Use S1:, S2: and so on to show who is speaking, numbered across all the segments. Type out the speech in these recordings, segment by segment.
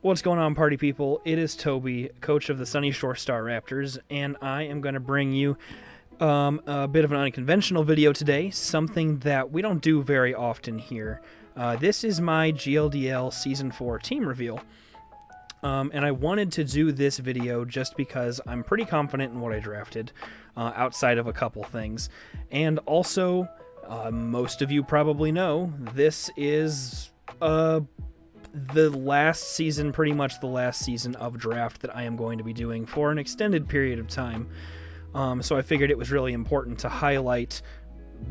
S1: What's going on, party people? It is Toby, coach of the Sunny Shore Star Raptors, and I am going to bring you a bit of an unconventional video today, something that we don't do very often here. This is my GLDL Season 4 team reveal, and I wanted to do this video just because I'm pretty confident in what I drafted, outside of a couple things, and also, most of you probably know, this is the last season, pretty much the last season of draft that I am going to be doing for an extended period of time. So I figured it was really important to highlight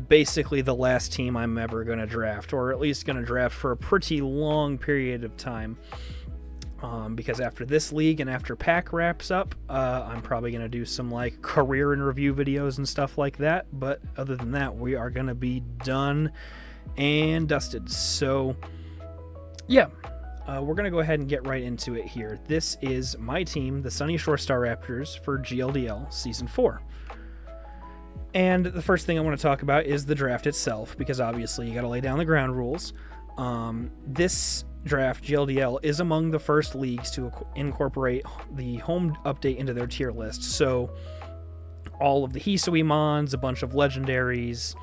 S1: basically the last team I'm ever going to draft, or at least going to draft for a pretty long period of time. Because after this league and after pack wraps up, I'm probably going to do some like career and review videos and stuff like that. But other than that, we are going to be done and dusted. So yeah. We're going to go ahead and get right into it here. This is my team, the Sunny Shore Star Raptors, for GLDL Season 4. And the first thing I want to talk about is the draft itself, because obviously you got to lay down the ground rules. This draft, GLDL, is among the first leagues to incorporate the home update into their tier list. So all of the Hisui Mons, a bunch of legendaries,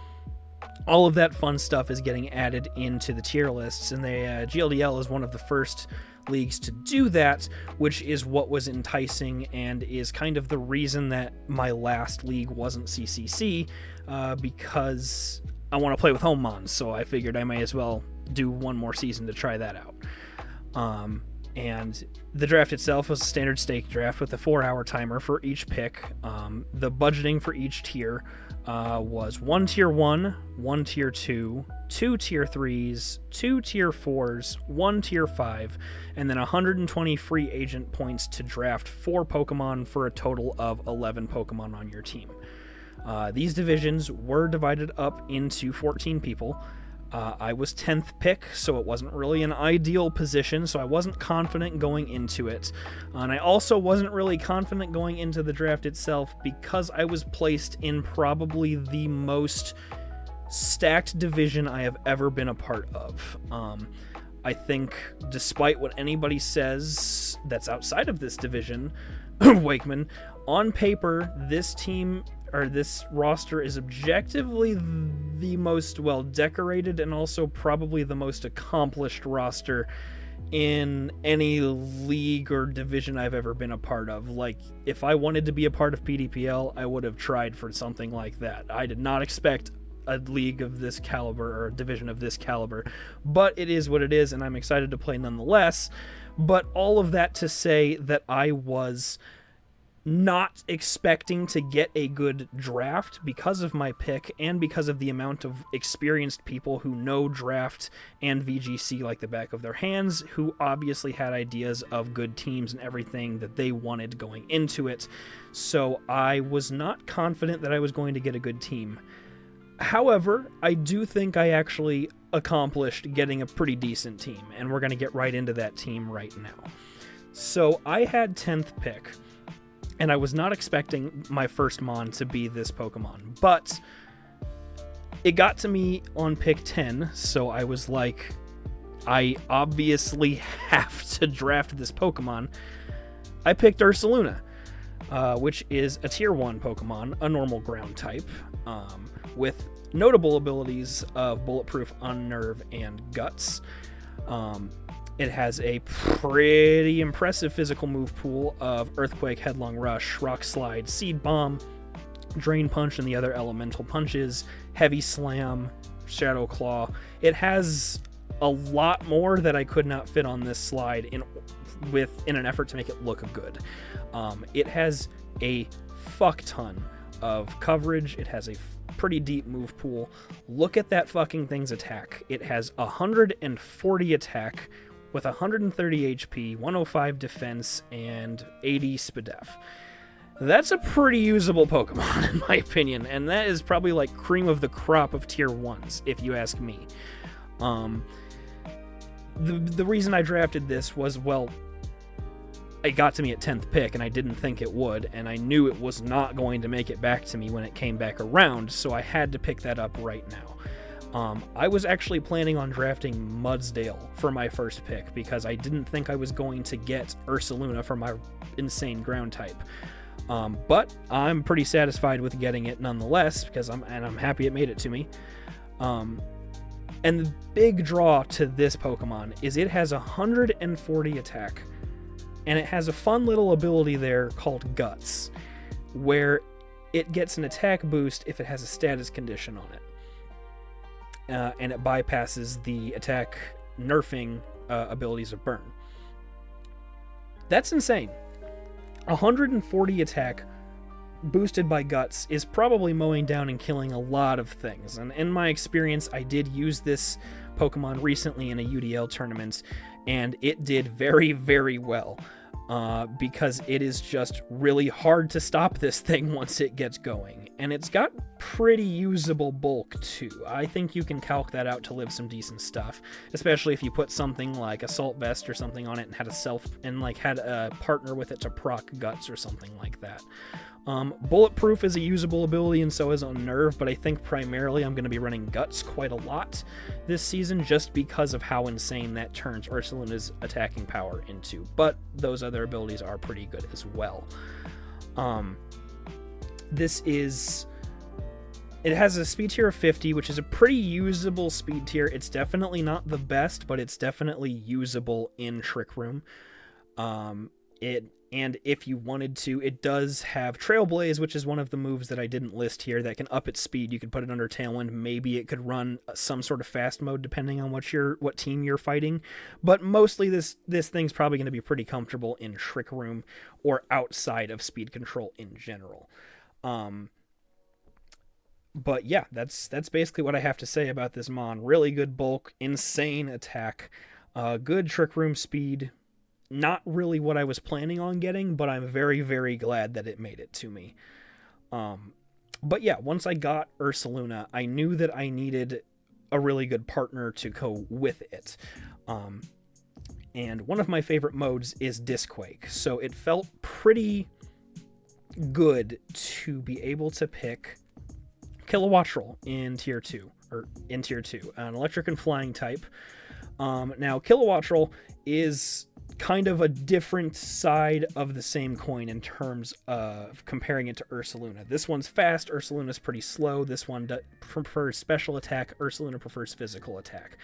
S1: all of that fun stuff is getting added into the tier lists, and the GLDL is one of the first leagues to do that, which is what was enticing and is kind of the reason that my last league wasn't CCC, because I want to play with home mons, so I figured I might as well do one more season to try that out. And the draft itself was a standard stake draft with a 4-hour timer for each pick. The budgeting for each tier was 1 tier 1, 1 tier 2, 2 tier 3s, 2 tier 4s, 1 tier 5, and then 120 free agent points to draft 4 Pokemon for a total of 11 Pokemon on your team. These divisions were divided up into 14 people. I was 10th pick, so it wasn't really an ideal position, so I wasn't confident going into it. And I also wasn't really confident going into the draft itself because I was placed in probably the most stacked division I have ever been a part of. I think, despite what anybody says that's outside of this division, Wakeman, on paper, this team, or this roster, is objectively the most well-decorated and also probably the most accomplished roster in any league or division I've ever been a part of. Like, if I wanted to be a part of PDPL, I would have tried for something like that. I did not expect a league of this caliber or a division of this caliber, but it is what it is, and I'm excited to play nonetheless. But all of that to say that I was not expecting to get a good draft because of my pick and because of the amount of experienced people who know draft and VGC like the back of their hands, who obviously had ideas of good teams and everything that they wanted going into it. So I was not confident that I was going to get a good team. However, I do think I actually accomplished getting a pretty decent team, and we're going to get right into that team right now. So I had 10th pick, and I was not expecting my first Mon to be this Pokemon, but it got to me on pick 10, so I was like, I obviously have to draft this Pokemon. I picked Ursaluna, which is a tier 1 Pokemon, a normal ground type, with notable abilities of Bulletproof, Unnerve, and Guts. It has a pretty impressive physical move pool of Earthquake, Headlong Rush, Rock Slide, Seed Bomb, Drain Punch, and the other elemental punches, Heavy Slam, Shadow Claw. It has a lot more that I could not fit on this slide in an effort to make it look good. It has a fuck ton of coverage. It has a pretty deep move pool. Look at that fucking thing's attack. It has 140 attack with 130 HP, 105 defense, and 80 SPDEF. That's a pretty usable Pokemon, in my opinion, and that is probably like cream of the crop of tier 1s, if you ask me. The reason I drafted this was, well, it got to me at 10th pick, and I didn't think it would, and I knew it was not going to make it back to me when it came back around, so I had to pick that up right now. I was actually planning on drafting Mudsdale for my first pick because I didn't think I was going to get Ursaluna for my insane ground type. But I'm pretty satisfied with getting it nonetheless because I'm happy it made it to me. And the big draw to this Pokemon is it has 140 attack, and it has a fun little ability there called Guts, where it gets an attack boost if it has a status condition on it. And it bypasses the attack nerfing abilities of Burn. That's insane. 140 attack boosted by Guts is probably mowing down and killing a lot of things. And in my experience, I did use this Pokemon recently in a UDL tournament, and it did very, very well. Because it is just really hard to stop this thing once it gets going. And it's got pretty usable bulk too. I think you can calc that out to live some decent stuff, especially if you put something like Assault Vest or something on it and had a partner with it to proc Guts or something like that. Bulletproof is a usable ability, and so is Unnerve, but I think primarily I'm going to be running Guts quite a lot this season just because of how insane that turns Ursaluna's attacking power into. But those other abilities are pretty good as well. It has a speed tier of 50, which is a pretty usable speed tier. It's definitely not the best, but it's definitely usable in Trick Room. And if you wanted to, it does have Trailblaze, which is one of the moves that I didn't list here that can up its speed. You could put it under Tailwind. Maybe it could run some sort of fast mode depending on what team you're fighting. But mostly this thing's probably going to be pretty comfortable in Trick Room or outside of speed control in general. But yeah, that's basically what I have to say about this Mon. Really good bulk, insane attack, good Trick Room speed. Not really what I was planning on getting, but I'm very, very glad that it made it to me. But yeah, once I got Ursaluna, I knew that I needed a really good partner to go with it. And one of my favorite modes is Disquake, so it felt pretty good to be able to pick Kilowattrel in Tier 2, an electric and flying type. Now, Kilowattrel is kind of a different side of the same coin in terms of comparing it to Ursaluna. This one's fast, Ursaluna's pretty slow. This one prefers special attack, Ursaluna prefers physical attack.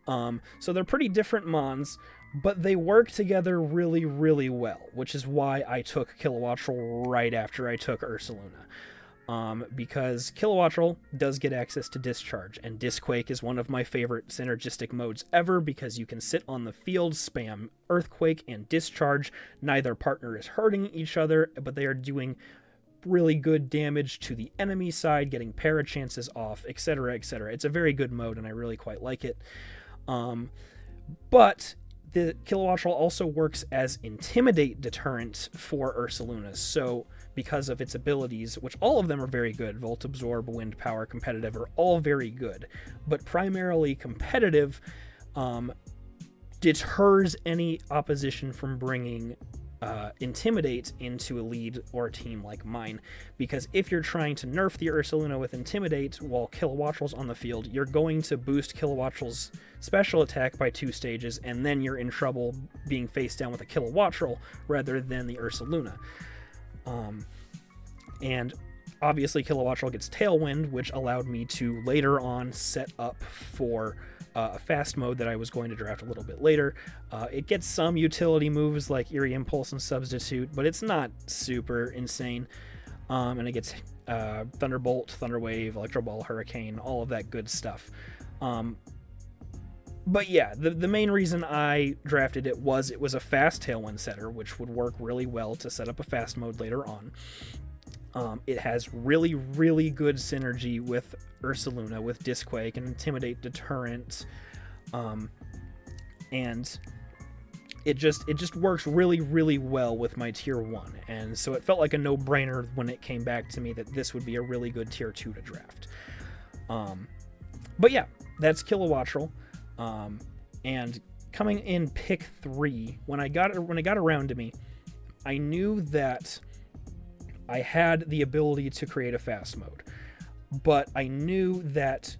S1: So they're pretty different Mons, but they work together really, really well, which is why I took Kilowattrel right after I took Ursaluna. Because Kilowattrel does get access to Discharge, and Disquake is one of my favorite synergistic modes ever because you can sit on the field, spam Earthquake and Discharge. Neither partner is hurting each other, but they are doing really good damage to the enemy side, getting para chances off, etc., etc. It's a very good mode, and I really quite like it. But the Kilowattrel also works as Intimidate deterrent for Ursaluna, so because of its abilities, which all of them are very good, Volt Absorb, Wind Power, Competitive are all very good, but primarily Competitive deters any opposition from bringing Intimidate into a lead or a team like mine, because if you're trying to nerf the Ursaluna with Intimidate while Kilowattrel's on the field, you're going to boost Kilowattrel's special attack by 2 stages, and then you're in trouble being face down with a Kilowattrel rather than the Ursaluna. And obviously Kilowattrel gets Tailwind, which allowed me to later on set up for a fast mode that I was going to draft a little bit later. It gets some utility moves like Eerie Impulse and Substitute, but it's not super insane. And it gets Thunderbolt, Thunderwave, Electro Ball, Hurricane, all of that good stuff. But yeah, the main reason I drafted it was a fast Tailwind setter, which would work really well to set up a fast mode later on. It has really, really good synergy with Ursaluna, with Disquake and Intimidate deterrent, and it just works really, really well with my Tier 1, and so it felt like a no-brainer when it came back to me that this would be a really good Tier 2 to draft. But yeah, that's Kilowattrel, and coming in pick 3, when it got around to me, I knew that I had the ability to create a fast mode, but I knew that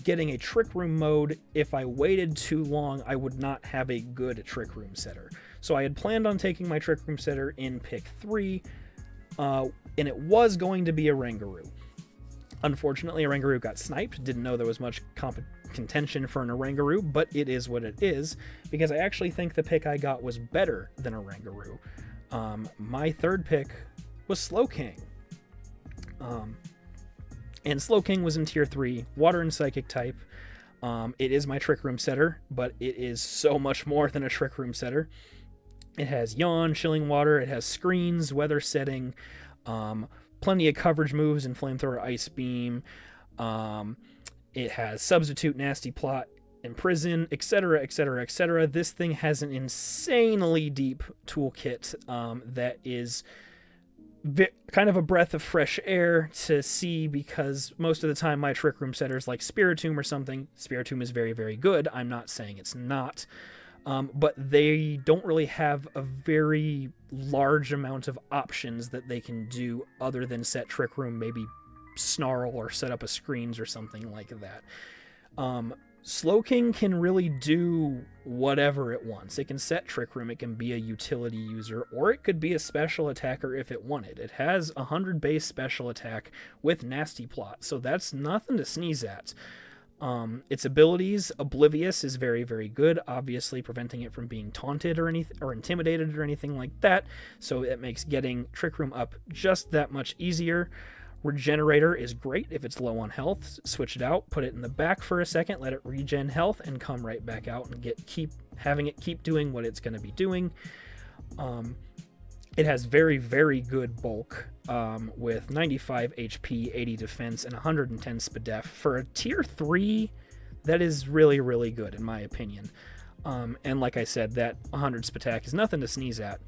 S1: getting a Trick Room mode. If I waited too long, I would not have a good Trick Room setter. So I had planned on taking my Trick Room setter in pick 3, and it was going to be a Rangaroo. Unfortunately, a Rangaroo got sniped. Didn't know there was much contention for an Rangaroo, but it is what it is, because I actually think the pick I got was better than a Rangaroo. My third pick was Slowking. And Slowking was in tier 3, water and psychic type. It is my Trick Room setter, but it is so much more than a Trick Room setter. It has Yawn, Chilling Water, it has Screens, Weather Setting, plenty of coverage moves in Flamethrower, Ice Beam. It has Substitute, Nasty Plot, Imprison, etc., etc., etc. This thing has an insanely deep toolkit that is kind of a breath of fresh air to see, because most of the time my Trick Room setters like Spiritomb or something. Spiritomb is very, very good. I'm not saying it's not. But they don't really have a very large amount of options that they can do other than set Trick Room, maybe Snarl, or set up a Screens or something like that. Slowking can really do whatever it wants. It can set Trick Room, it can be a utility user, or it could be a special attacker if it wanted. It has 100 base special attack with Nasty Plot, so that's nothing to sneeze at. Its abilities, Oblivious is very, very good, obviously preventing it from being taunted or intimidated or anything like that, so it makes getting Trick Room up just that much easier. Regenerator is great if it's low on health. Switch it out, put it in the back for a second, let it regen health, and come right back out and keep doing what it's going to be doing. It has very, very good bulk with 95 HP, 80 defense, and 110 SPDEF. For a tier 3, that is really, really good in my opinion. And like I said, that 100 SPDEF is nothing to sneeze at.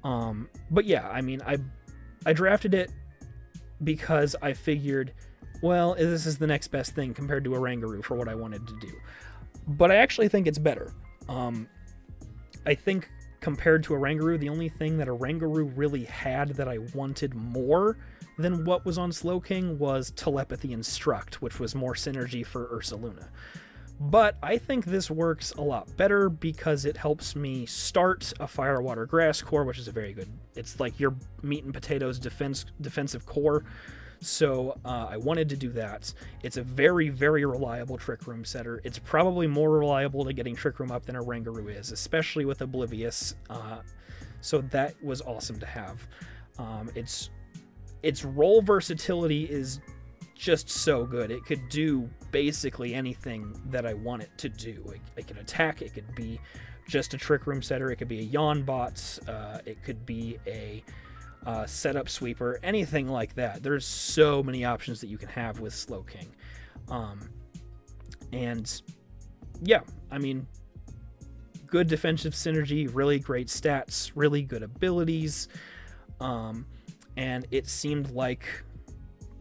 S1: But yeah, I mean, I drafted it because I figured, well, this is the next best thing compared to a Rangaroo for what I wanted to do. But I actually think it's better. I think compared to a Rangaroo, the only thing that a Rangaroo really had that I wanted more than what was on Slowking was Telepathy Instruct, which was more synergy for Ursaluna. But I think this works a lot better because it helps me start a Fire, Water, Grass core, which is a very good, it's like your meat and potatoes defensive core. So I wanted to do that. It's a very, very reliable Trick Room setter. It's probably more reliable to getting Trick Room up than a Rangaroo is, especially with Oblivious. So that was awesome to have. Its role versatility is just so good. It could do basically anything that I want it to do. It could attack, it could be just a Trick Room setter, it could be a Yawn bot, it could be a setup sweeper, anything like that. There's so many options that you can have with Slowking. And yeah, I mean, good defensive synergy, really great stats, really good abilities, and it seemed like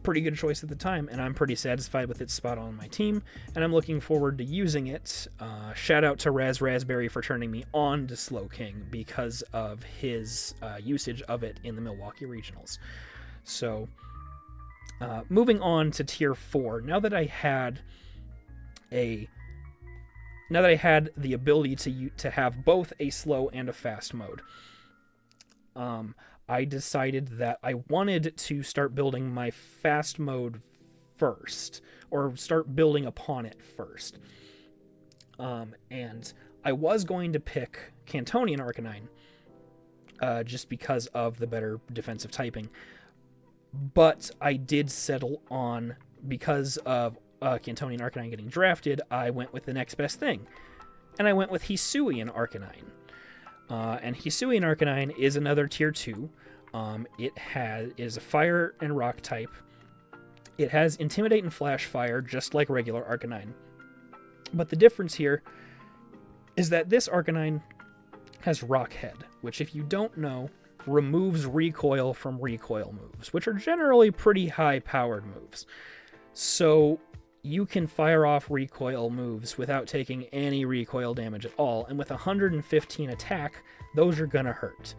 S1: pretty good choice at the time, and I'm pretty satisfied with its spot on my team, and I'm looking forward to using it. Shout out to Raspberry for turning me on to Slowking because of his usage of it in the Milwaukee Regionals. So moving on to tier 4, now that I had the ability to have both a slow and a fast mode, I decided that I wanted to start building my fast mode first, or start building upon it first. And I was going to pick Cantonian Arcanine, just because of the better defensive typing. But I did settle on, because of Cantonian Arcanine getting drafted, I went with the next best thing. And I went with Hisuian Arcanine. And Hisuian Arcanine is another tier 2. It is a fire and rock type. It has Intimidate and Flash Fire, just like regular Arcanine. But the difference here is that this Arcanine has Rock Head, which, if you don't know, removes recoil from recoil moves, which are generally pretty high-powered moves. So you can fire off recoil moves without taking any recoil damage at all, and with 115 attack, those are gonna hurt.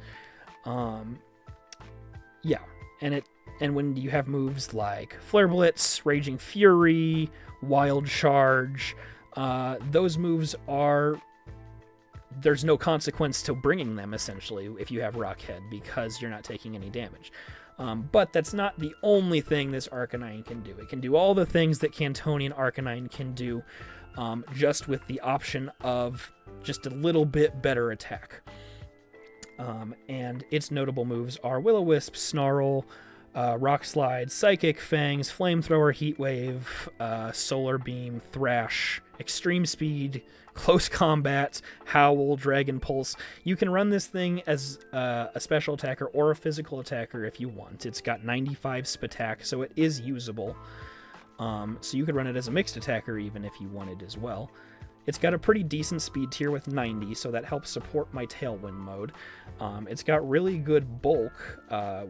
S1: Yeah, and And when you have moves like Flare Blitz, Raging Fury, Wild Charge, those moves are... there's no consequence to bringing them, essentially, if you have Rockhead, because you're not taking any damage. But that's not the only thing this Arcanine can do. It can do all the things that Cantonian Arcanine can do, just with the option of just a little bit better attack. And its notable moves are Will-O-Wisp, Snarl, Rock Slide, Psychic, Fangs, Flamethrower, Heat Wave, Solar Beam, Thrash, Extreme Speed, Close Combat, Howl, Dragon Pulse. You can run this thing as a special attacker or a physical attacker if you want. It's got 95 Spatak, so it is usable. So you could run it as a mixed attacker even if you wanted as well. It's got a pretty decent speed tier with 90, so that helps support my Tailwind mode. It's got really good bulk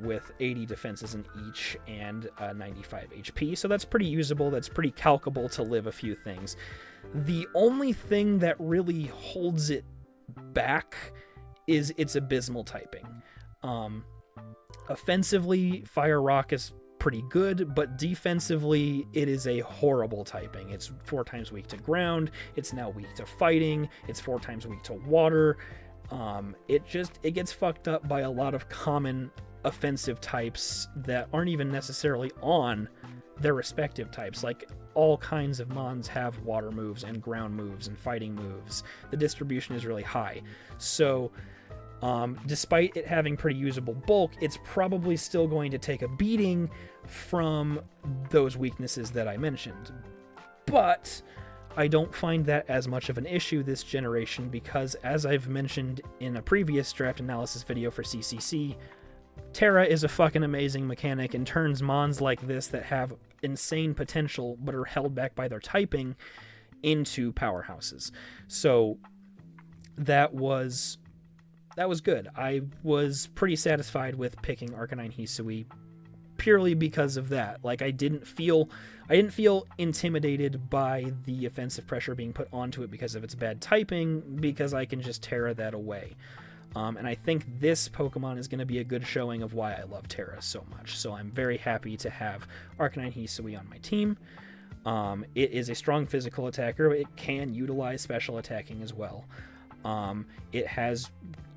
S1: with 80 defenses in each and 95 HP, so that's pretty usable. That's pretty calcable to live a few things. The only thing that really holds it back is its abysmal typing. Offensively, Fire Rock is pretty good, but defensively it is a horrible typing. It's 4 times weak to ground, it's now weak to fighting, it's 4 times weak to water. It gets fucked up by a lot of common offensive types that aren't even necessarily on their respective types. Like, all kinds of mons have water moves and ground moves and fighting moves. The distribution is really high. So despite it having pretty usable bulk, it's probably still going to take a beating from those weaknesses that I mentioned. But I don't find that as much of an issue this generation because, as I've mentioned in a previous draft analysis video for CCC, Terra is a fucking amazing mechanic and turns mons like this that have insane potential but are held back by their typing into powerhouses. So that was good. I was pretty satisfied with picking Arcanine Hisui purely because of that. Like, I didn't feel intimidated by the offensive pressure being put onto it because of its bad typing, because I can just Terra that away. And I think this Pokemon is going to be a good showing of why I love Terra so much. So I'm very happy to have Arcanine Hisui on my team. It is a strong physical attacker, but it can utilize special attacking as well. It has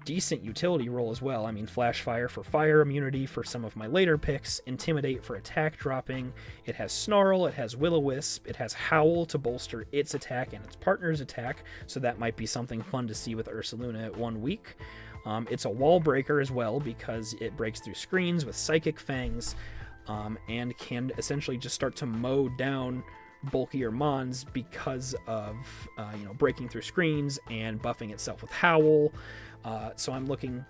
S1: decent utility role as well. I mean, Flash Fire for fire immunity for some of my later picks, Intimidate for attack dropping. It has Snarl, it has Will-O-Wisp, it has Howl to bolster its attack and its partner's attack, so that might be something fun to see with Ursaluna at 1 week. It's a wall breaker as well because it breaks through screens with Psychic Fangs, and can essentially just start to mow down bulkier mons because of breaking through screens and buffing itself with Howl. So I'm looking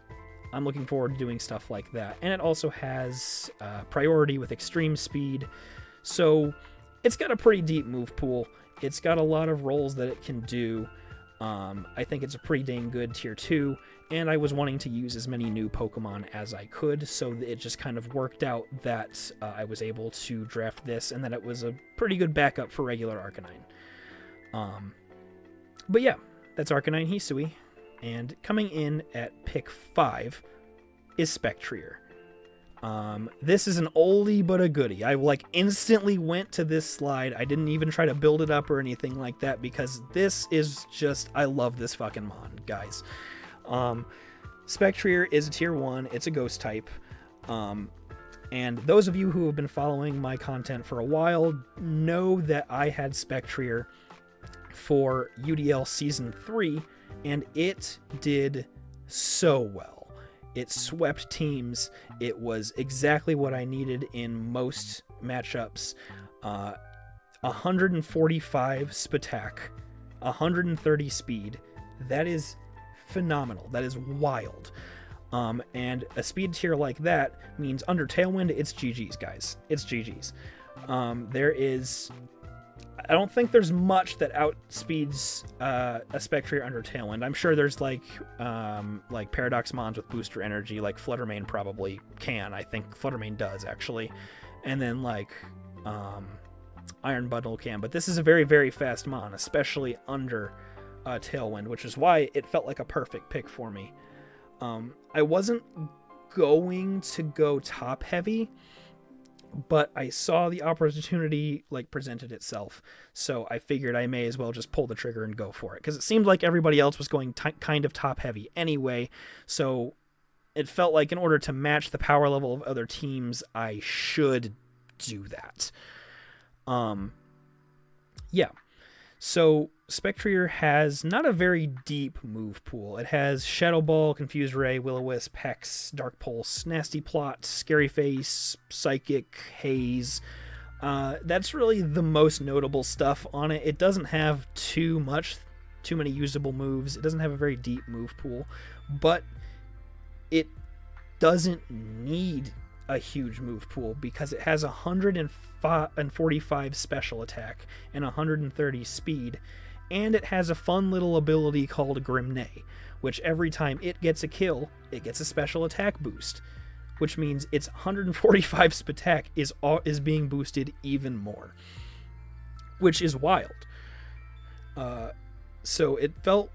S1: forward to doing stuff like that. And it also has priority with extreme speed, so it's got a pretty deep move pool. It's got a lot of roles that it can do. I think it's a pretty dang good tier 2, and I was wanting to use as many new Pokemon as I could, so it just kind of worked out that I was able to draft this, and that it was a pretty good backup for regular Arcanine. But yeah, that's Arcanine Hisui. And coming in at pick 5 is Spectrier. This is an oldie but a goodie. I instantly went to this slide. I didn't even try to build it up or anything like that because this is just, I love this fucking mon, guys. Spectrier is a tier 1. It's a ghost type. And those of you who have been following my content for a while know that I had Spectrier for UDL Season 3, and it did so well. It swept teams. It was exactly what I needed in most matchups. 145 Spatak, 130 speed. That is phenomenal. That is wild. And a speed tier like that means under Tailwind, it's GG's, guys. It's GG's. I don't think there's much that outspeeds a Spectrier under Tailwind. I'm sure there's like Paradox Mons with booster energy, like Fluttermane probably can. I think Fluttermane does, actually. And then Iron Bundle can. But this is a very, very fast Mon, especially under Tailwind, which is why it felt like a perfect pick for me. I wasn't going to go top heavy but I saw the opportunity like presented itself, so I figured I may as well just pull the trigger and go for it, because it seemed like everybody else was going kind of top heavy anyway, so it felt like in order to match the power level of other teams, I should do that. Yeah. So Spectrier has not a very deep move pool. It has Shadow Ball, Confused Ray, Will-O-Wisp, Hex, Dark Pulse, Nasty Plot, Scary Face, Psychic, Haze. That's really the most notable stuff on it. It doesn't have too many usable moves. It doesn't have a very deep move pool, but it doesn't need a huge move pool because it has 145 special attack and 130 speed, and it has a fun little ability called Grimnay, which every time it gets a kill, it gets a special attack boost, which means its 145 attack is being boosted even more, which is wild. So it felt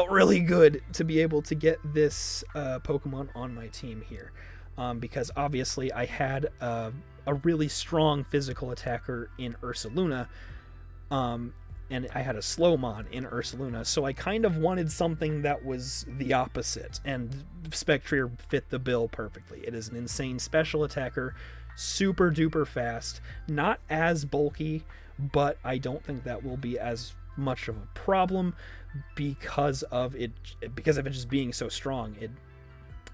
S1: really good to be able to get this Pokemon on my team here. Because obviously I had a really strong physical attacker in Ursaluna, and I had a Slowmon in Ursaluna, so I kind of wanted something that was the opposite, and Spectrier fit the bill perfectly. It is an insane special attacker, super duper fast, not as bulky, but I don't think that will be as much of a problem because of it just being so strong.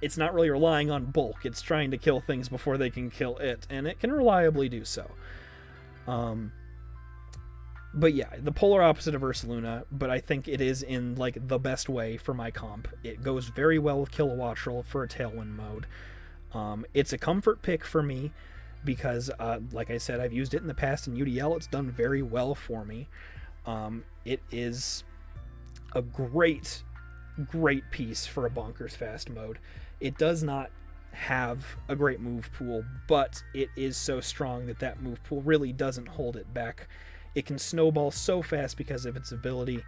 S1: It's not really relying on bulk. It's trying to kill things before they can kill it, and it can reliably do so. But yeah, the polar opposite of Ursaluna, but I think it is in like the best way for my comp. It goes very well with Kilowattrel for a Tailwind mode. It's a comfort pick for me because, like I said, I've used it in the past in UDL. It's done very well for me. It is a great piece for a bonkers fast mode. It does not have a great move pool, but it is so strong that move pool really doesn't hold it back. It can snowball so fast because of its ability,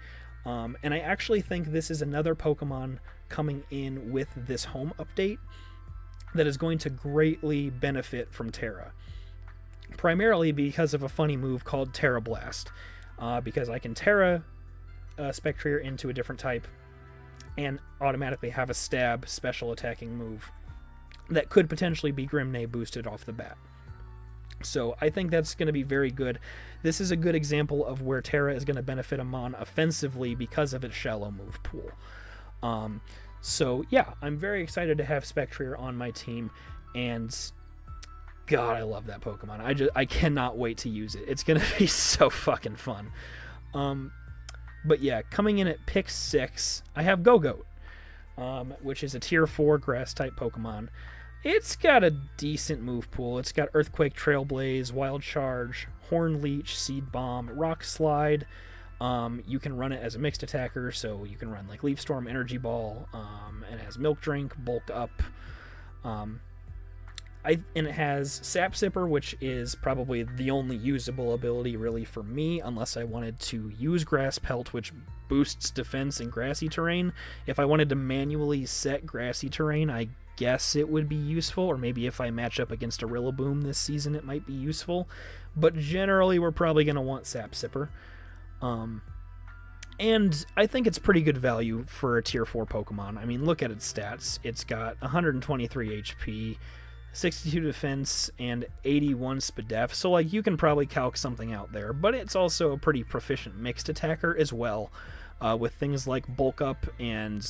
S1: and I actually think this is another Pokemon coming in with this home update that is going to greatly benefit from Terra, primarily because of a funny move called Terra Blast, because I can Terra Spectrier into a different type and automatically have a stab special attacking move that could potentially be Grimnay boosted off the bat. So I think that's going to be very good. This is a good example of where Terra is going to benefit Amon offensively because of its shallow move pool. So yeah, I'm very excited to have Spectrier on my team, and God, I love that Pokemon. I cannot wait to use it. It's going to be so fucking fun. But yeah, coming in at pick 6, I have Gogoat, which is a tier 4 grass-type Pokemon. It's got a decent move pool. It's got Earthquake, Trailblaze, Wild Charge, Horn Leech, Seed Bomb, Rock Slide. You can run it as a mixed attacker, so you can run like Leaf Storm, Energy Ball. It has Milk Drink, Bulk Up. And it has Sap Sipper, which is probably the only usable ability really for me, unless I wanted to use Grass Pelt, which boosts defense in grassy terrain. If I wanted to manually set grassy terrain, I guess it would be useful, or maybe if I match up against a Rillaboom this season, it might be useful. But generally, we're probably going to want Sap Sipper. And I think it's pretty good value for a tier 4 Pokemon. I mean, look at its stats. It's got 123 HP, 62 defense, and 81 SPDF, so like you can probably calc something out there, but it's also a pretty proficient mixed attacker as well, with things like Bulk Up and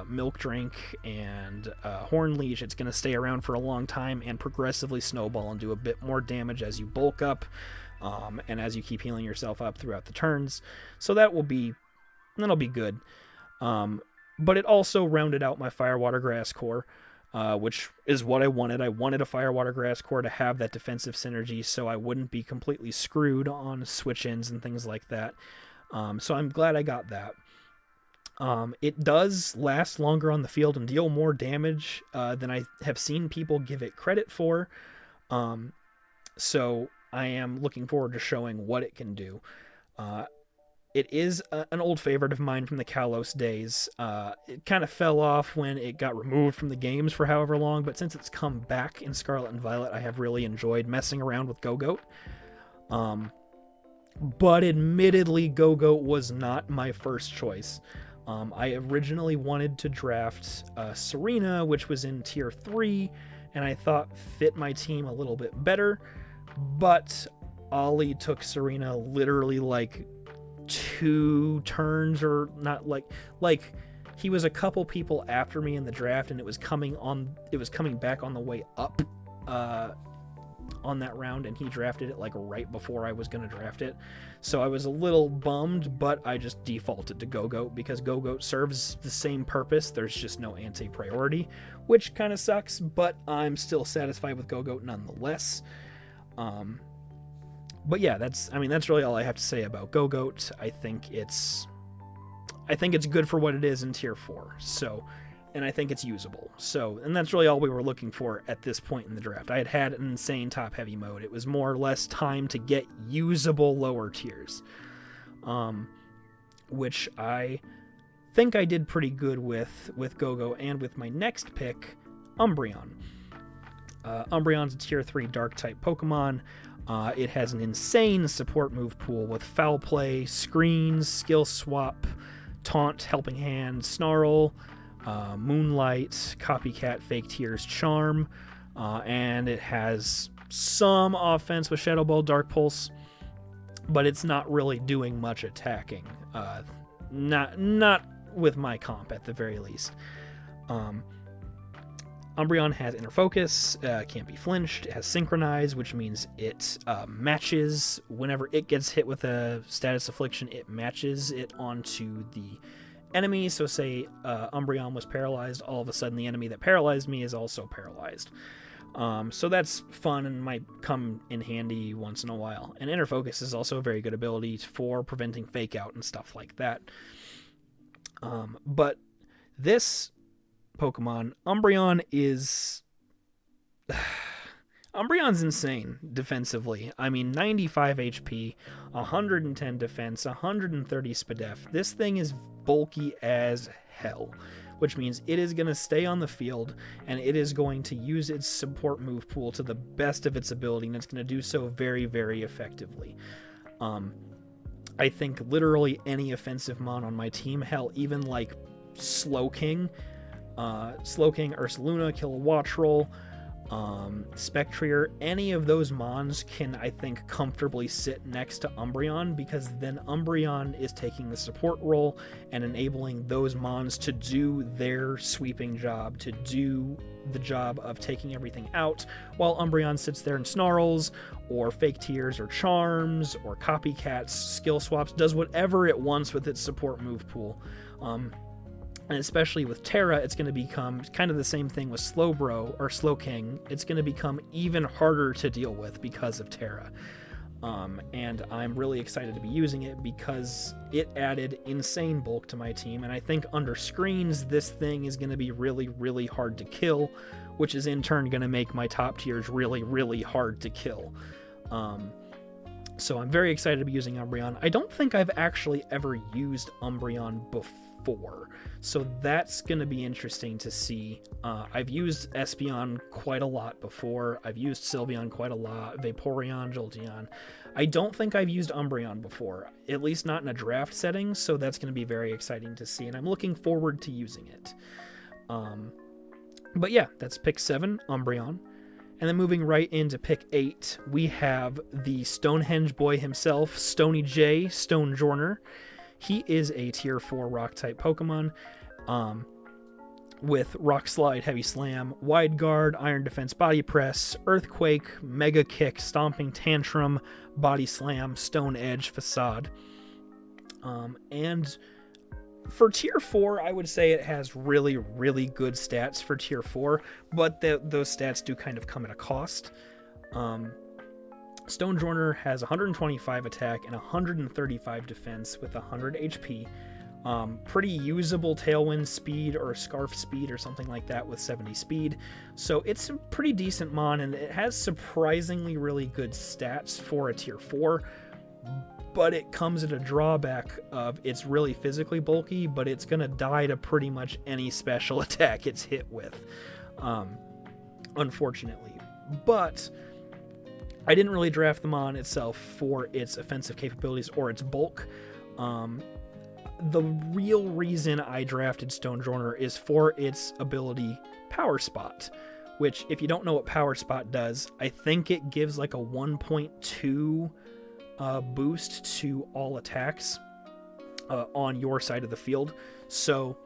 S1: Milk Drink and Horn Leech. It's going to stay around for a long time and progressively snowball and do a bit more damage as you bulk up, and as you keep healing yourself up throughout the turns, so that'll be good. But it also rounded out my Fire Water Grass core, which is what I wanted. I wanted a Fire Water Grass core to have that defensive synergy so I wouldn't be completely screwed on switch-ins and things like that. So I'm glad I got that. It does last longer on the field and deal more damage than I have seen people give it credit for. So I am looking forward to showing what it can do. It is an old favorite of mine from the Kalos days. It kind of fell off when it got removed from the games for however long, but since it's come back in Scarlet and Violet, I have really enjoyed messing around with Go-Goat. But admittedly, Go-Goat was not my first choice. I originally wanted to draft Serena, which was in tier 3, and I thought fit my team a little bit better, but Ollie took Serena literally like 2 turns, or not, like he was a couple people after me in the draft, and it was coming back on the way up on that round, and he drafted it like right before I was going to draft it. So I was a little bummed, but I just defaulted to Go-Goat because Go-Goat serves the same purpose. There's just no anti-priority, which kind of sucks, but I'm still satisfied with Go-Goat nonetheless. But yeah, that's really all I have to say about Go-Goat. I think it's good for what it is in tier 4. So, and I think it's usable. So, and that's really all we were looking for at this point in the draft. I had an insane top-heavy mode. It was more or less time to get usable lower tiers, which I think I did pretty good with Go-Go, and with my next pick, Umbreon. Umbreon's a tier 3 Dark-type Pokemon. It has an insane support move pool with Foul Play, Screens, Skill Swap, Taunt, Helping Hand, Snarl, Moonlight, Copycat, Fake Tears, Charm, and it has some offense with Shadow Ball, Dark Pulse, but it's not really doing much attacking. Not with my comp at the very least. Umbreon has Inner Focus, can't be flinched, it has Synchronize, which means it matches whenever it gets hit with a status affliction, it matches it onto the enemy. So say Umbreon was paralyzed, all of a sudden the enemy that paralyzed me is also paralyzed. So that's fun and might come in handy once in a while. And Inner Focus is also a very good ability for preventing Fake Out and stuff like that. But this Pokemon, Umbreon, is... Umbreon's insane defensively. I mean, 95 HP, 110 defense, 130 SPDEF. This thing is bulky as hell, which means it is going to stay on the field, and it is going to use its support move pool to the best of its ability, and it's going to do so very, very effectively. I think literally any offensive mon on my team, hell, even like Slowking, Ursaluna, Kilowattrel, Spectrier, any of those mons can, I think, comfortably sit next to Umbreon, because then Umbreon is taking the support role and enabling those mons to do their sweeping job, to do the job of taking everything out, while Umbreon sits there and snarls, or Fake Tears, or Charms, or Copycats, Skill Swaps, does whatever it wants with its support move pool. And especially with Terra, it's going to become kind of the same thing with Slowbro or Slowking. It's going to become even harder to deal with because of Terra. And I'm really excited to be using it because it added insane bulk to my team. And I think under screens, this thing is going to be really, really hard to kill, which is in turn going to make my top tiers really, really hard to kill. So I'm very excited to be using Umbreon. I don't think I've actually ever used Umbreon before, so that's going to be interesting to see. I've used Espeon quite a lot before. I've used Sylveon quite a lot, Vaporeon, Jolteon. I don't think I've used Umbreon before, at least not in a draft setting, so that's going to be very exciting to see, and I'm looking forward to using it. But yeah, that's pick 7, Umbreon. And then moving right into pick 8, we have the Stonehenge boy himself, Stony J, Stonjourner. He is a tier 4 rock-type Pokemon with Rock Slide, Heavy Slam, Wide Guard, Iron Defense, Body Press, Earthquake, Mega Kick, Stomping Tantrum, Body Slam, Stone Edge, Facade. And for tier 4, I would say it has really, really good stats for tier 4, but those stats do kind of come at a cost. Stonjourner has 125 attack and 135 defense with 100 HP. Pretty usable Tailwind speed or Scarf speed or something like that with 70 speed. So it's a pretty decent mon, and it has surprisingly really good stats for a tier 4. but it comes at a drawback of it's really physically bulky, but it's going to die to pretty much any special attack it's hit with, unfortunately. But I didn't really draft the Mon itself for its offensive capabilities or its bulk. The real reason I drafted Stonejourner is for its ability Power Spot, which, if you don't know what Power Spot does, I think it gives like a 1.2 boost to all attacks on your side of the field. So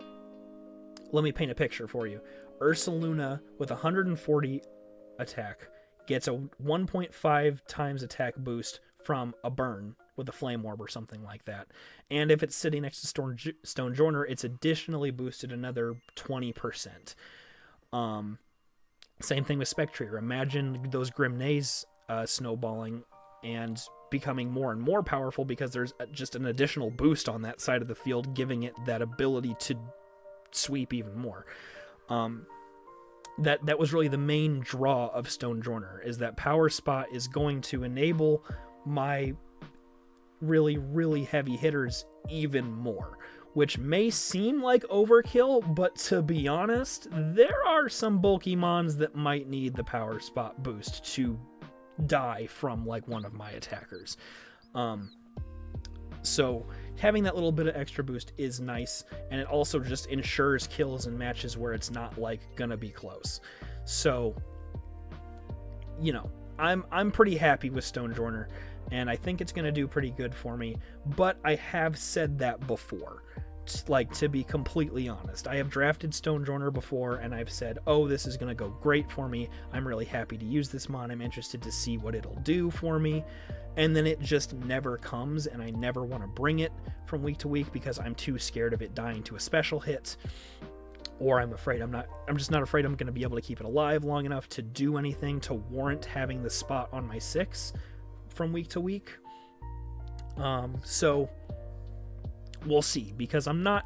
S1: let me paint a picture for you. Ursaluna with 140 attack gets a 1.5 times attack boost from a burn with a Flame Orb or something like that. And if it's sitting next to Stonejourner, it's additionally boosted another 20%. Same thing with Spectrator. Imagine those Grimnays snowballing and becoming more and more powerful because there's just an additional boost on that side of the field, giving it that ability to sweep even more. That was really the main draw of Stonejourner, is that Power Spot is going to enable my really, really heavy hitters even more, which may seem like overkill, but to be honest, there are some bulky mons that might need the Power Spot boost to die from like one of my attackers. So having that little bit of extra boost is nice, and it also just ensures kills in matches where it's not like gonna be close. So, you know, I'm pretty happy with Stonejourner, and I think it's gonna do pretty good for me, but I have said that before. Like, to be completely honest, I have drafted Stonejourner before, and I've said, oh, this is going to go great for me. I'm really happy to use this mon. I'm interested to see what it'll do for me. And then it just never comes, and I never want to bring it from week to week because I'm too scared of it dying to a special hit. Or I'm just not afraid I'm going to be able to keep it alive long enough to do anything to warrant having the spot on my 6 from week to week. So we'll see, because I'm not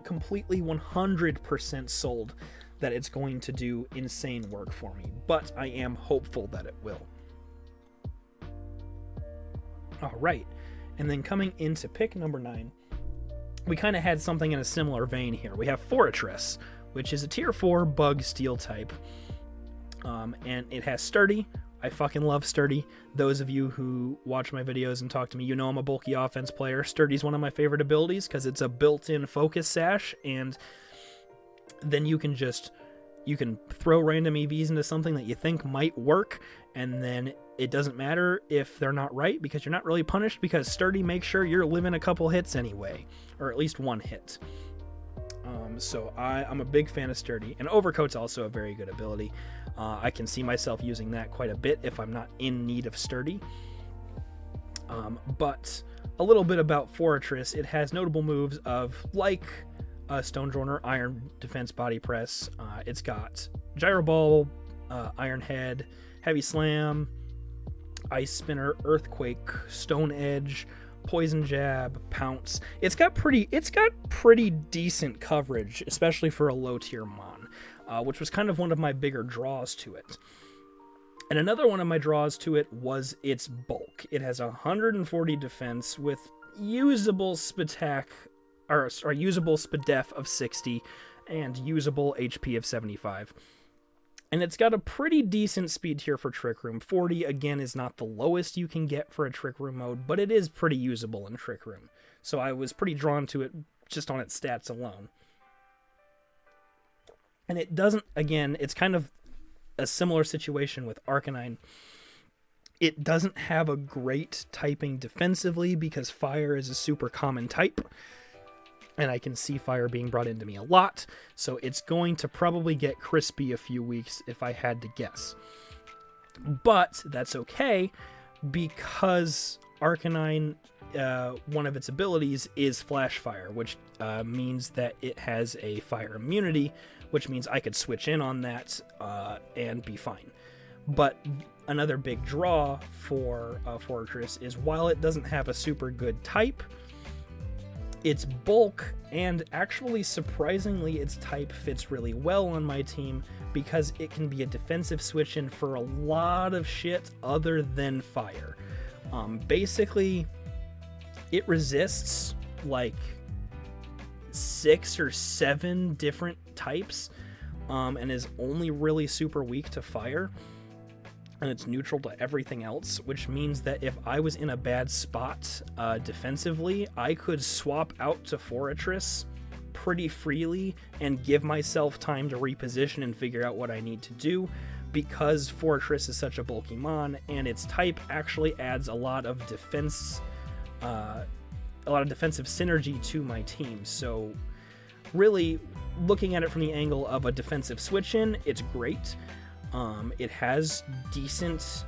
S1: completely 100% sold that it's going to do insane work for me, but I am hopeful that it will. All right, and then coming into pick number 9, we kind of had something in a similar vein here. We have Fortress, which is a tier 4 bug steel type, and it has Sturdy. I fucking love Sturdy. Those of you who watch my videos and talk to me, you know I'm a bulky offense player. Sturdy's one of my favorite abilities because it's a built-in focus sash, and then you can throw random EVs into something that you think might work, and then it doesn't matter if they're not right because you're not really punished, because Sturdy makes sure you're living a couple hits anyway, or at least one hit. So I'm a big fan of Sturdy, and Overcoat's also a very good ability. I can see myself using that quite a bit if I'm not in need of Sturdy. But a little bit about Fortress. It has notable moves of, like Stonejourner, Iron Defense Body Press. It's got Gyro Ball, Iron Head, Heavy Slam, Ice Spinner, Earthquake, Stone Edge, Poison Jab, Pounce. It's got pretty decent coverage, especially for a low tier mon, which was kind of one of my bigger draws to it. And another one of my draws to it was its bulk. It has 140 defense with usable SPDEF of 60 and usable HP of 75. And it's got a pretty decent speed tier for Trick Room. 40, again, is not the lowest you can get for a Trick Room mode, but it is pretty usable in Trick Room. So I was pretty drawn to it just on its stats alone. And it doesn't, again, it's kind of a similar situation with Arcanine. It doesn't have a great typing defensively because Fire is a super common type, and I can see Fire being brought into me a lot, so it's going to probably get crispy a few weeks if I had to guess. But that's okay, because Arcanine, one of its abilities is Flash Fire, which means that it has a fire immunity, which means I could switch in on that and be fine. But another big draw for Fortress is, while it doesn't have a super good type, its bulk, and actually surprisingly its type, fits really well on my team because it can be a defensive switch-in for a lot of shit other than fire. Basically, it resists like 6 or 7 different types, and is only really super weak to fire, and it's neutral to everything else, which means that if I was in a bad spot defensively, I could swap out to Fortress pretty freely and give myself time to reposition and figure out what I need to do, because Fortress is such a bulky mon, and its type actually adds a lot of defensive synergy to my team. So really, looking at it from the angle of a defensive switch-in, it's great. It has decent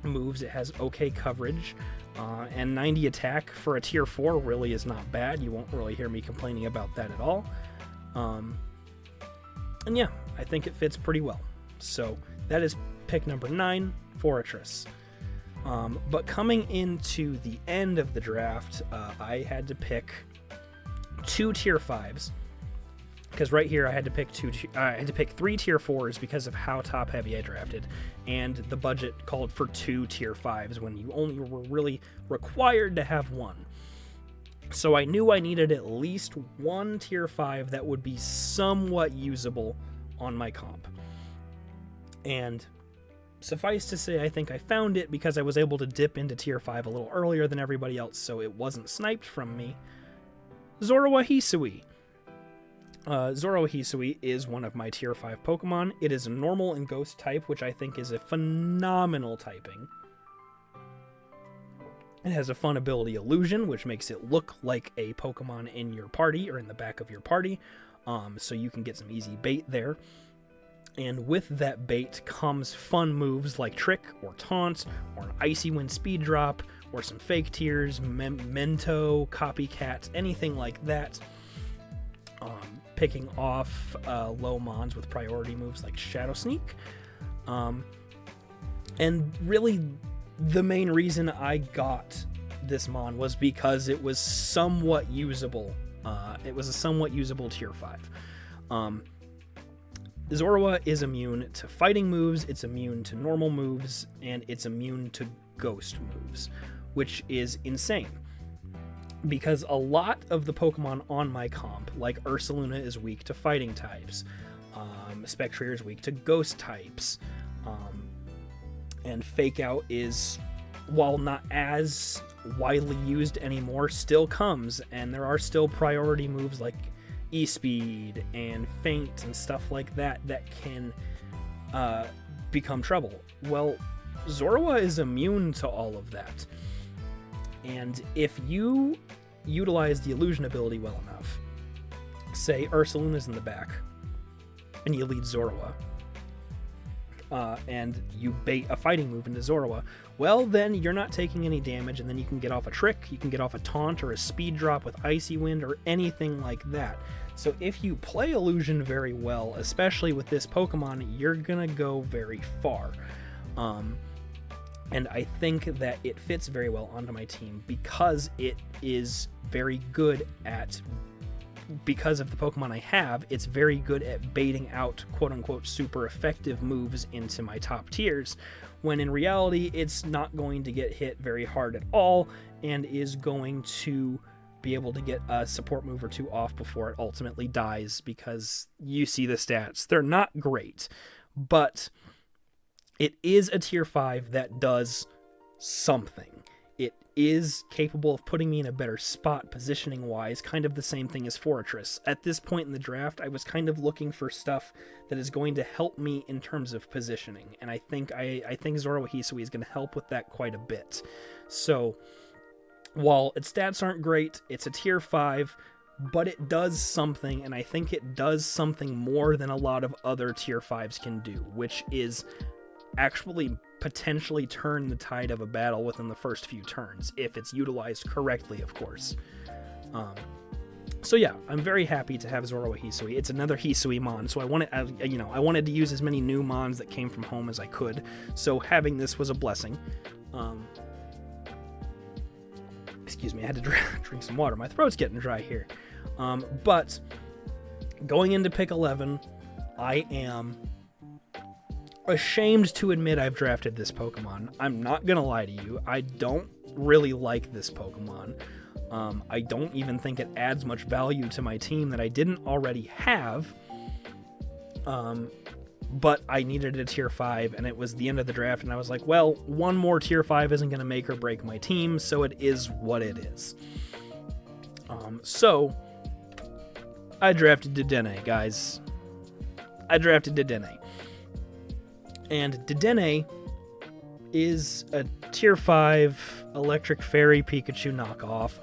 S1: moves, it has okay coverage, and 90 attack for a tier 4 really is not bad. You won't really hear me complaining about that at all. And yeah, I think it fits pretty well. So that is pick number 9, Fortress. But coming into the end of the draft, I had to pick 2 tier 5s. Because right here I had to pick 3 tier 4s because of how top heavy I drafted, and the budget called for 2 tier 5s when you only were really required to have 1. So I knew I needed at least 1 tier 5 that would be somewhat usable on my comp. And suffice to say, I think I found it because I was able to dip into tier 5 a little earlier than everybody else, so it wasn't sniped from me. Zorua Hisui. Zorua Hisui is one of my tier 5 Pokemon. It is a normal and ghost type, which I think is a phenomenal typing. It has a fun ability, Illusion, which makes it look like a Pokemon in your party or in the back of your party, so you can get some easy bait there. And with that bait comes fun moves like Trick or Taunt or an Icy Wind Speed Drop or some Fake Tears, Mento, Copycat, anything like that. Picking off low mons with priority moves like Shadow Sneak. And really, the main reason I got this mon was because it was somewhat usable. It was a somewhat usable tier 5. Zorua is immune to fighting moves, it's immune to normal moves, and it's immune to ghost moves, which is insane. Because a lot of the Pokemon on my comp, like Ursaluna, is weak to fighting types. Spectrier is weak to ghost types. And Fake Out is, while not as widely used anymore, still comes. And there are still priority moves like E-Speed and Feint and stuff like that that can become trouble. Well, Zorua is immune to all of that. And if you utilize the illusion ability well enough, say Ursaluna's in the back, and you lead Zorua, and you bait a fighting move into Zorua, well, then you're not taking any damage, and then you can get off a Trick, you can get off a Taunt or a Speed Drop with Icy Wind or anything like that. So if you play Illusion very well, especially with this Pokemon, you're gonna go very far. And I think that it fits very well onto my team because it is very good at, because of the Pokemon I have, it's very good at baiting out quote-unquote super effective moves into my top tiers, when in reality it's not going to get hit very hard at all and is going to be able to get a support move or two off before it ultimately dies, because you see the stats. They're not great, but it is a tier 5 that does something. It is capable of putting me in a better spot positioning-wise, kind of the same thing as Fortress. At this point in the draft, I was kind of looking for stuff that is going to help me in terms of positioning, and I think Zorua Hisui is going to help with that quite a bit. So, while its stats aren't great, it's a tier 5, but it does something, and I think it does something more than a lot of other tier 5s can do, which is actually potentially turn the tide of a battle within the first few turns, if it's utilized correctly, of course. So yeah, I'm very happy to have Zorua Hisui. It's another Hisui mon, so I wanted to use as many new mons that came from home as I could, so having this was a blessing. Excuse me, I had to drink some water. My throat's getting dry here. But going into pick 11, I am ashamed to admit I've drafted this Pokemon. I'm not gonna lie to you. I don't really like this Pokemon. I don't even think it adds much value to my team that I didn't already have. But I needed a tier 5, and it was the end of the draft, and I was like, well, one more tier 5 isn't going to make or break my team, so it is what it is. So I drafted Dedenne, guys. I drafted Dedenne. And Dedenne is a tier 5 electric fairy Pikachu knockoff.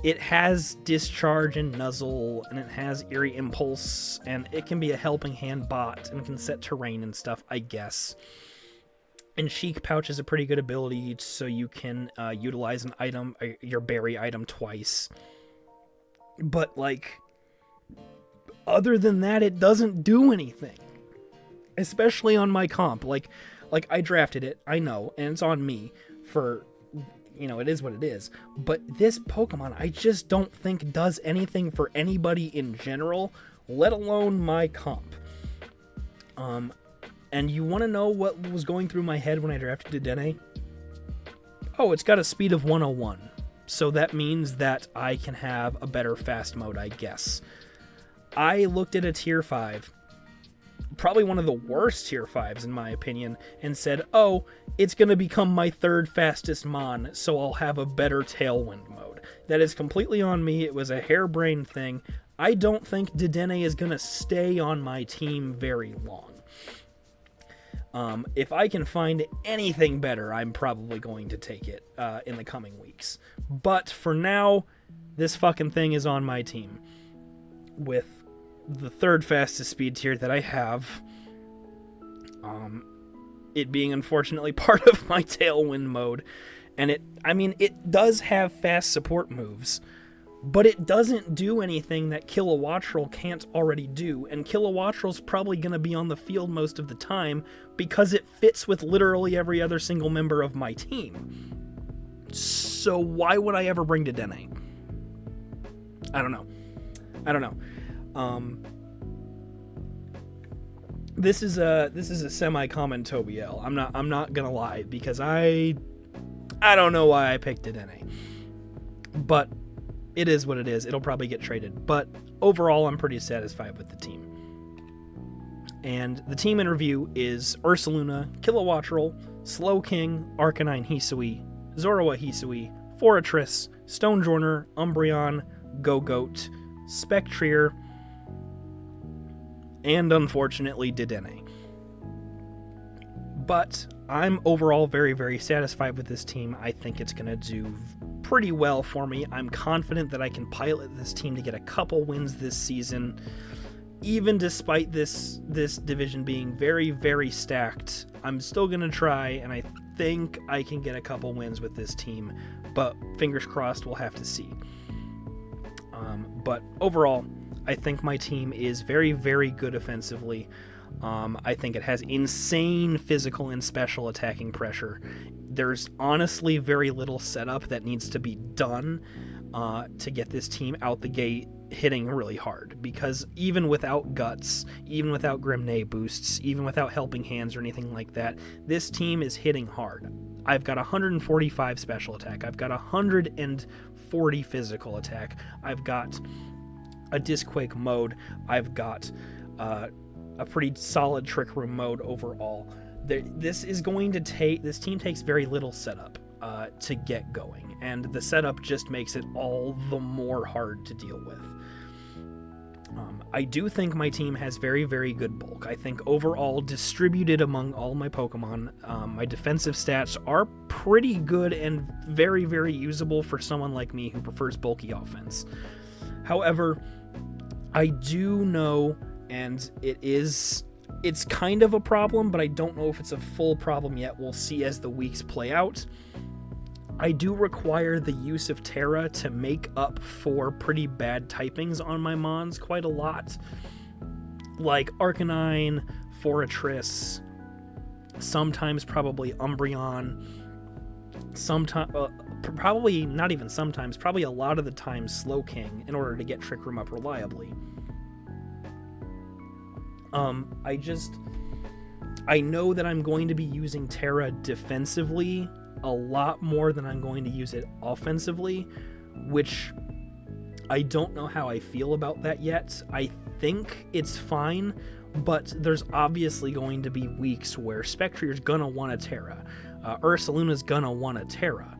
S1: It has Discharge and Nuzzle, and it has Eerie Impulse, and it can be a helping hand bot, and can set terrain and stuff, I guess. And Chic Pouch is a pretty good ability, so you can utilize an item, your berry item, twice. But, like, other than that, it doesn't do anything. Especially on my comp. Like I drafted it, I know, and it's on me for... it is what it is. But this Pokemon, I just don't think does anything for anybody in general, let alone my comp. And you want to know what was going through my head when I drafted Dedenne? Oh, it's got a speed of 101. So that means that I can have a better fast mode, I guess. I looked at a tier 5, probably one of the worst tier 5s in my opinion, and said, oh, it's going to become my third fastest Mon, so I'll have a better Tailwind mode. That is completely on me. It was a harebrained thing. I don't think Dedenne is going to stay on my team very long. If I can find anything better, I'm probably going to take it in the coming weeks. But for now, this fucking thing is on my team. With the third fastest speed tier that I have, it being unfortunately part of my Tailwind mode. And it does have fast support moves, but it doesn't do anything that Kilowattrel can't already do, and Kilowattrel's probably going to be on the field most of the time because it fits with literally every other single member of my team. So why would I ever bring Dedenne? I don't know. This is a semi-common Tobiel. I'm not gonna lie, because I don't know why I picked Dedenne. But it is what it is. It'll probably get traded. But overall, I'm pretty satisfied with the team. And the team in review is Ursaluna, Kilowattrel, Slowking, Arcanine Hisui, Zorua Hisui, Forretress, Stonejourner, Umbreon, Gogoat, Spectrier, and unfortunately Dedenne. But I'm overall very, very satisfied with this team. I think it's going to do pretty well for me. I'm confident that I can pilot this team to get a couple wins this season, even despite this division being very, very stacked. I'm still going to try, and I think I can get a couple wins with this team, but fingers crossed, we'll have to see. But overall, I think my team is very, very good offensively. I think it has insane physical and special attacking pressure. There's honestly very little setup that needs to be done to get this team out the gate hitting really hard, because even without Guts, even without Grimnay boosts, even without Helping Hands or anything like that, this team is hitting hard. I've got 145 special attack. I've got 140 physical attack. I've got a Disquake mode. I've got a pretty solid Trick Room mode overall. This team takes very little setup to get going, and the setup just makes it all the more hard to deal with. I do think my team has very, very good bulk. I think overall, distributed among all my Pokemon, my defensive stats are pretty good and very, very usable for someone like me who prefers bulky offense. However, I do know, and it's kind of a problem, but I don't know if it's a full problem yet. We'll see as the weeks play out. I do require the use of Terra to make up for pretty bad typings on my Mons quite a lot. Like Arcanine, Forretress, sometimes probably Umbreon, probably not even sometimes, probably a lot of the time Slowking in order to get Trick Room up reliably. I know that I'm going to be using Terra defensively a lot more than I'm going to use it offensively, which I don't know how I feel about that yet. I think it's fine, but there's obviously going to be weeks where Spectreer's gonna want a Terra. Ursaluna's gonna want a Terra.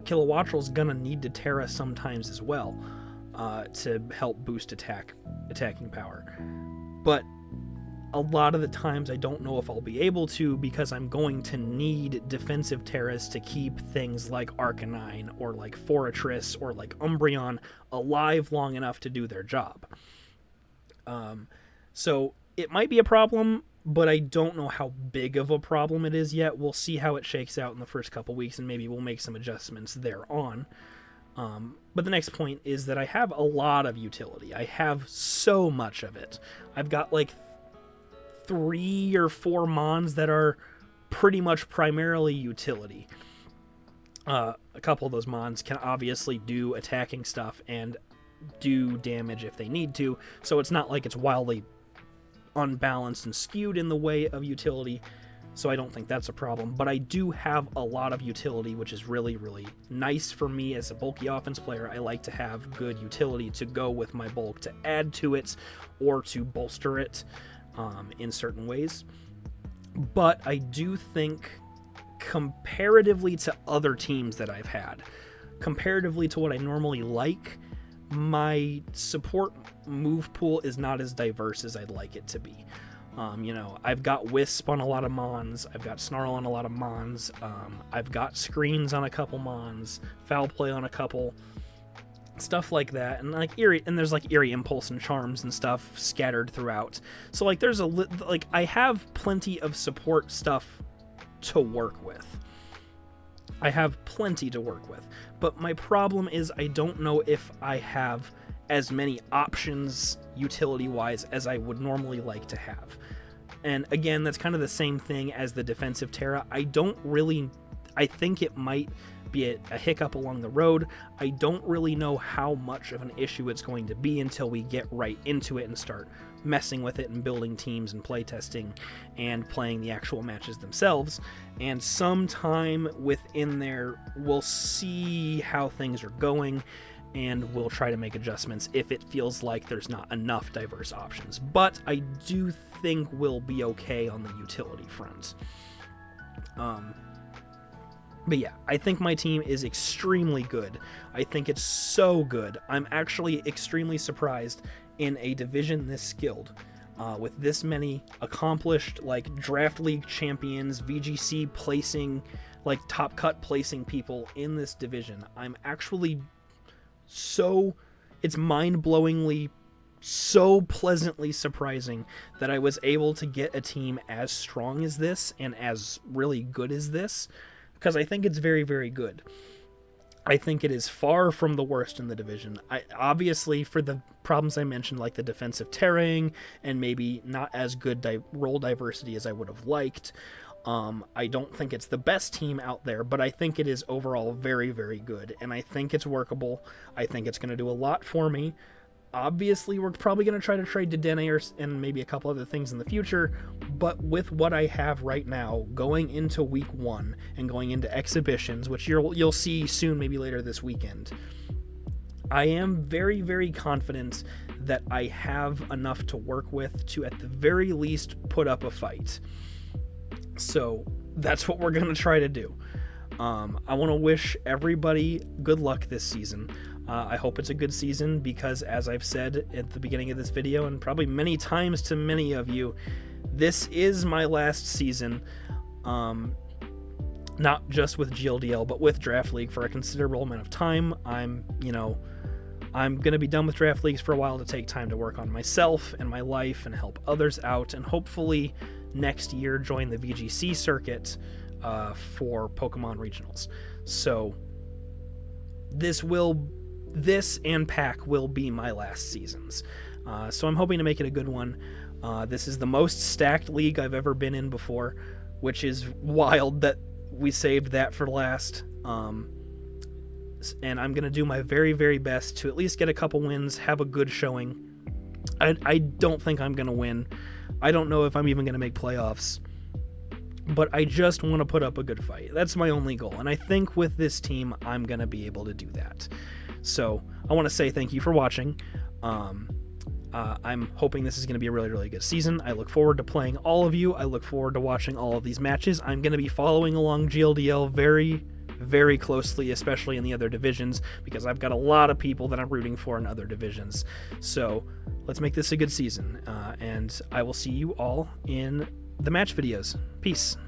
S1: Kilowattrel's gonna need to Terra sometimes as well to help boost attacking power. But a lot of the times I don't know if I'll be able to, because I'm going to need defensive Terras to keep things like Arcanine or like Forretress or like Umbreon alive long enough to do their job. So it might be a problem, but I don't know how big of a problem it is yet. We'll see how it shakes out in the first couple weeks, and maybe we'll make some adjustments thereon. But the next point is that I have a lot of utility. I have so much of it. I've got like 3 or 4 mons that are pretty much primarily utility. A couple of those mons can obviously do attacking stuff and do damage if they need to, so it's not like it's wildly unbalanced and skewed in the way of utility, so I don't think that's a problem. But I do have a lot of utility, which is really, really nice for me as a bulky offense player. I like to have good utility to go with my bulk, to add to it or to bolster it in certain ways. But I do think, comparatively to other teams that I've had, comparatively to what I normally like, my support move pool is not as diverse as I'd like it to be. I've got Wisp on a lot of Mons, I've got Snarl on a lot of Mons, I've got Screens on a couple Mons, Foul Play on a couple, stuff like that, and like there's like Eerie Impulse and Charms and stuff scattered throughout. So like there's I have plenty of support stuff to work with. I have plenty to work with, but my problem is I don't know if I have as many options utility-wise as I would normally like to have. And again, that's kind of the same thing as the defensive Terra. I think it might be a hiccup along the road. I don't really know how much of an issue it's going to be until we get right into it and start messing with it and building teams and playtesting and playing the actual matches themselves. And sometime within there, we'll see how things are going, and we'll try to make adjustments if it feels like there's not enough diverse options. But I do think we'll be okay on the utility front. But yeah, I think my team is extremely good. I think it's so good. I'm actually extremely surprised in a division this skilled, with this many accomplished like draft league champions, VGC placing, like top cut placing people in this division. I'm actually it's mind-blowingly so pleasantly surprising that I was able to get a team as strong as this and as really good as this, because I think it's very, very good. I think it is far from the worst in the division. Obviously, for the problems I mentioned, like the defensive terrain and maybe not as good role diversity as I would have liked, I don't think it's the best team out there, but I think it is overall very, very good, and I think it's workable. I think it's going to do a lot for me. Obviously, we're probably going to try to trade to Dene and maybe a couple other things in the future, but with what I have right now, going into week 1 and going into exhibitions, which you'll see soon, maybe later this weekend, I am very, very confident that I have enough to work with to, at the very least, put up a fight. So that's what we're going to try to do. I want to wish everybody good luck this season. I hope it's a good season because, as I've said at the beginning of this video, and probably many times to many of you, this is my last season, not just with GLDL, but with Draft League for a considerable amount of time. I'm going to be done with Draft Leagues for a while to take time to work on myself and my life and help others out, and hopefully next year join the VGC circuit for Pokemon Regionals. So this and Pack will be my last seasons. So I'm hoping to make it a good one. This is the most stacked league I've ever been in before, which is wild that we saved that for last. And I'm going to do my very, very best to at least get a couple wins, have a good showing. I don't think I'm going to win. I don't know if I'm even going to make playoffs. but I just want to put up a good fight. That's my only goal, and I think with this team, I'm going to be able to do that. So I want to say thank you for watching. I'm hoping this is going to be a really, really good season. I look forward to playing all of you. I look forward to watching all of these matches. I'm going to be following along GLDL very, very closely, especially in the other divisions, because I've got a lot of people that I'm rooting for in other divisions. So let's make this a good season, and I will see you all in the match videos. Peace.